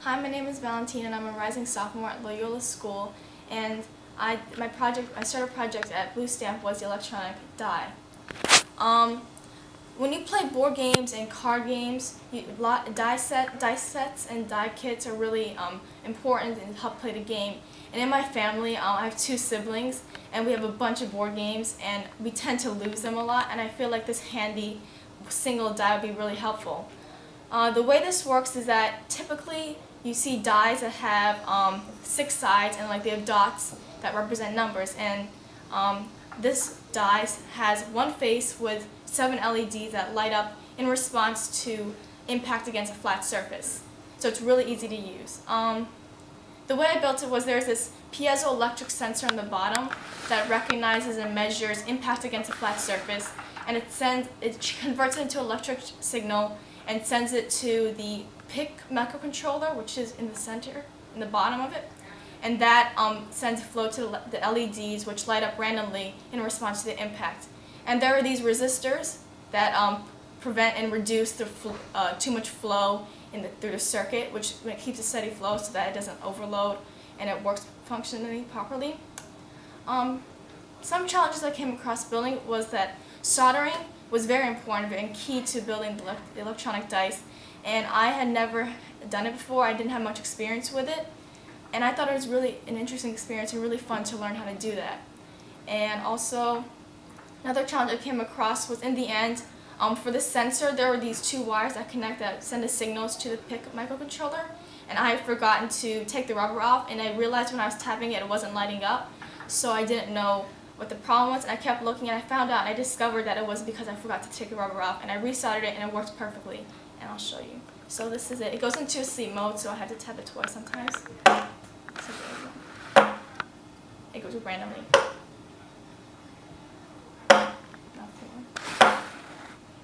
Hi, my name is Valentina and I'm a rising sophomore at Loyola School, and I started a project at BlueStamp was the electronic die. When you play board games and card games, die sets and die kits are really important and help play the game. And in my family, I have two siblings, and we have a bunch of board games, and we tend to lose them a lot. And I feel like this handy single die would be really helpful. The way this works is that typically you see dies that have 6 sides, and they have dots that represent numbers. And this die has one face with 7 LEDs that light up in response to impact against a flat surface. So it's really easy to use. The way I built it was there's this piezoelectric sensor on the bottom that recognizes and measures impact against a flat surface, and it converts it into an electric signal and sends it to the PIC microcontroller, which is in the center, in the bottom of it. And that sends flow to the LEDs, which light up randomly in response to the impact. And there are these resistors that prevent and reduce too much flow through the circuit, which keeps a steady flow so that it doesn't overload and it works functionally properly. Some challenges I came across building was that soldering was very important and key to building the electronic dice. And I had never done it before. I didn't have much experience with it. And I thought it was really an interesting experience and really fun to learn how to do that. And also, another challenge I came across was in the end, for the sensor, there were these 2 wires that send the signals to the PIC microcontroller. And I had forgotten to take the rubber off, and I realized when I was tapping it, it wasn't lighting up. So I didn't know what the problem was, and I kept looking, and I found out, and I discovered that it was because I forgot to take the rubber off, and I resoldered it, and it works perfectly. And I'll show you. So this is it. It goes into a sleep mode, so I have to tap it twice sometimes. So it goes randomly.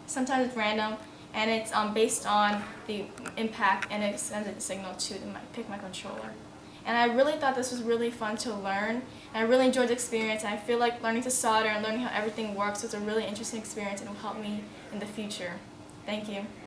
Sometimes it's random, and it's based on the impact, and it sends a signal to the PIC microcontroller. And I really thought this was really fun to learn, and I really enjoyed the experience, and I feel like learning to solder and learning how everything works was a really interesting experience and will help me in the future. Thank you.